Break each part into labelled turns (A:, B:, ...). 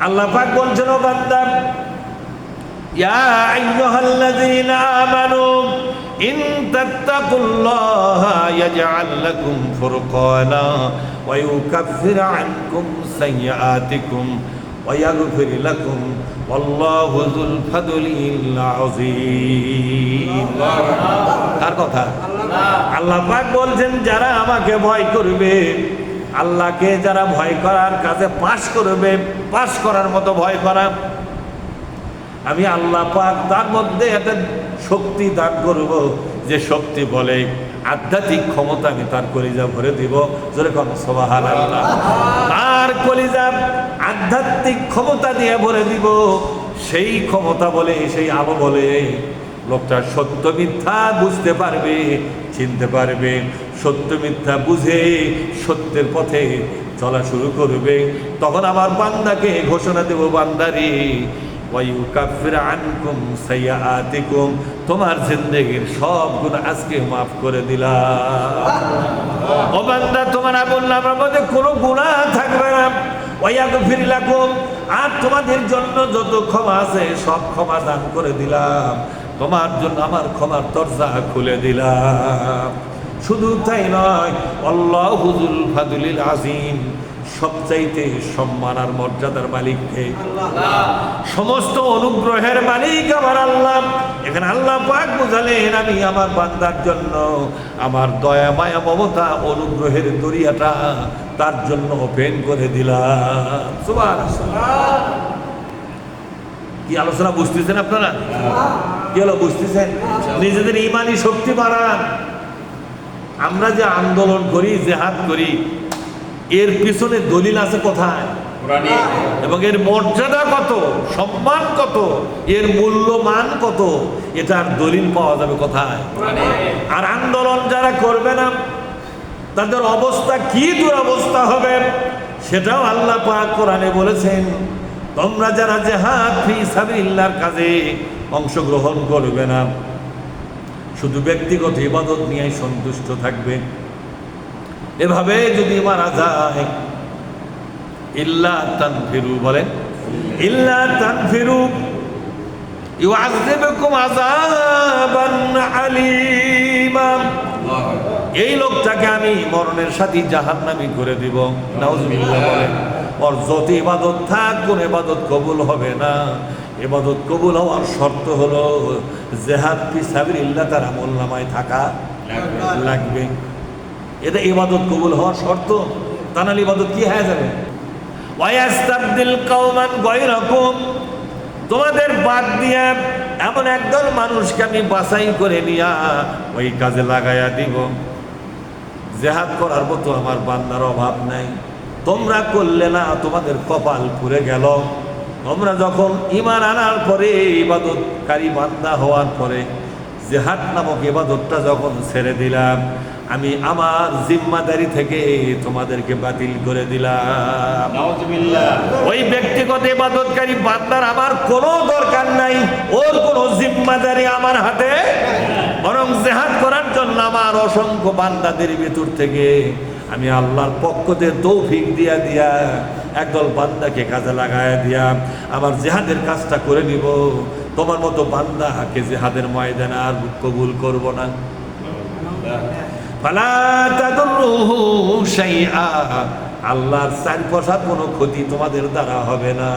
A: আল্লাহ পাক বলছেন, ও বান্দা, ইয়া আইয়ুহাল্লাযীনা আমানু ইন তাত্তাকুল্লাহা ইয়াজআল লাকুম ফুরকানা ওয়া ইউকাফির আনকুম সাইয়্যাতিকুম ওয়া ইয়াগফির লাকুম ওয়াল্লাহু যুল ফাদলিল আযীম। কার কথা? আল্লাহ পাক বলছেন, যারা আমাকে ভয় করবে, আল্লাহকে যারা ভয় করার কাজে পাশ করবে, পাশ করার মতো ভয় করা, আমি আল্লাহ পাক তার মধ্যে একটা শক্তি দান করব, যে শক্তি বলে আধ্যাত্মিক ক্ষমতা আমি তার কলিজা ভরে দিব। জোরে কোন সুবহানাল্লাহ। তার কলিজা আধ্যাত্মিক ক্ষমতা দিয়ে ভরে দিব। সেই ক্ষমতা বলে, সেই আলো বলে লোকটা সত্য মিথ্যা বুঝতে পারবে, চিনতে পারবে। সত্য মিথ্যা বুঝে সত্যের পথে চলা শুরু করবে। তখন আমার বান্দাকে ঘোষণা দেব, বান্দারে ওয়ায়ুকাফির আনকুম সাইয়্যাতিকুম, তোমার জিন্দেগির সব গুনাহ আজকে মাফ করে দিলাম। ও বান্দা, তোমার আমল নামার মধ্যে কোনো গুনাহ থাকবে না। ওয়ায়াগফির লাকুম, আর তোমাদের জন্য যত ক্ষমা আছে সব ক্ষমা দান করে দিলাম। তোমার জন্য আমার ক্ষমার দরজা খুলে দিলাম। শুধু তাই নয়, আল্লাহু যুল ফাদলিল আযীম, সবচাইতে সম্মান আর মর্যাদার মালিক কে? আল্লাহ। সমস্ত অনুগ্রহের মালিক আমার আল্লাহ। এখানে আল্লাহ পাক বুঝালেন, আমি আমার বান্দার জন্য আমার দয়া মায়া মমতা অনুগ্রহের দরিয়াটা তার জন্য ওপেন করে দিলাম। সুবহানাল্লাহ। কি আলোচনা বুঝতেছেন আপনারা? কি হলো, বুঝতেছেন? নিজেদের ইমানি শক্তি বাড়ান। আমরা যে আন্দোলন করি, জেহাদ করি, এর পিছনে দলিল আছে কোথায়? কোরআনে। এবং এর মর্যাদা কত, সম্মান কত, এর মূল্যমান কত, এটার দলিল পাওয়া যাবে কোথায়? কোরআনে। আর আন্দোলন যারা করবে না, তাদের অবস্থা কি দুরবস্থা হবে সেটাও আল্লাহ পাক কোরআনে বলেছেন। তোমরা যারা জিহাদ ফি সাবিলিল্লাহর কাজে অংশগ্রহণ করবে না, শুধু ব্যক্তিগত ইবাদত নিয়ে সন্তুষ্ট থাকবে, এভাবে যদি মারা যায়, ইল্লা তানফিরু, বলেন ইল্লা তানফিরু ইউআযিবুকুম আযাবান আলীমা, এই লোকটাকে আমি মরণের সাথে জাহান্নামী করে দিব। নাউজুবিল্লাহ। বলেন, ওর যত ইবাদত থাক, কোন ইবাদত কবুল হবে না। ইবাদত কবুল হওয়ার শর্ত হলো জিহাদ ফি সাবিলিল্লাহ তার আমলনামায় থাকা লাগবে। এটা ইবাদত কবুল হওয়ার শর্ত। তা নাহলে ইবাদত কি হয়ে যাবে? ওয়ায়াস্তাবদিল কওমান গায়রাকুম, তোমাদের বাদ দিয়ে এমন একদল মানুষকে আমি বাছাই করে নিয়া ওই কাজে লাগাইয়া দিব। জিহাদ করার মতো আমার বান্দার অভাব নাই। তোমরা করলে না, তোমাদের কপাল পুড়ে গেল। তোমরা যখন ঈমান আনার পরে, ইবাদতকারী বান্দা হওয়ার পরে জিহাদ নামক ইবাদতটা যখন ছেড়ে দিলাম, আমি আমার জিম্মাদারি থেকে তোমাদেরকে বাতিল করে দিলাম। নাউজুবিল্লাহ। ওই ব্যক্তিগত ইবাদতকারী বান্দার আমার কোনো দরকার নাই, ওর কোনো জিম্মাদারি আমার হাতে। বরং জিহাদ করার জন্য আমার অসংখ্য বান্দাদের ভিতর থেকে আমি আল্লাহর পক্ষ থেকে তৌফিক দিয়া দিয়া একদল বান্দাকে কাজে লাগায়া দিয়া আমার জিহাদের কাজটা করে নিব। তোমার মতো বান্দাকে জিহাদের ময়দানে আর কবুল করব না। ফালা তাদুরুহু শাইআ, আল্লাহর চারপাশে কোনো ক্ষতি তোমাদের দ্বারা হবে না।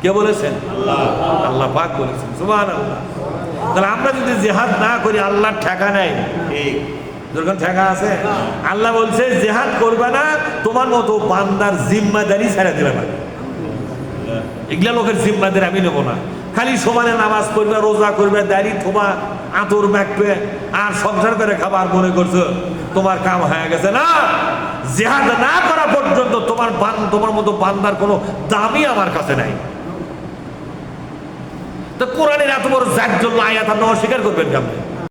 A: কে বলেছেন? আল্লাহ। আল্লাহ পাক বলেছেন। সুবহানাল্লাহ। তাহলে আমরা যদি জিহাদ না করি, আল্লাহর ঠেকা নাই। ঠিক, যখন ঠেকা আছে, আল্লাহ বলছে জিহাদ করবে না, তোমার মতো বান্দার জিম্মাদারি ছেড়ে দিলাম। এগুলা লোকের জিম্মাদারি আমি নেবো না। খালি সমানে নামাজ পড়বে, রোজা করবে, দাড়ি থোবা, আতর মাখবে, আর সংসার করে খাবার মনে করছো তোমার কাম হয়ে গেছে। না, জিহাদ না করা পর্যন্ত তোমার মতো বান্দার কোনো দামই আমার কাছে নাই। তো কোরআনের এত বড় জাজ্জল্য আয়াত আপনি অস্বীকার করবেন কেমন?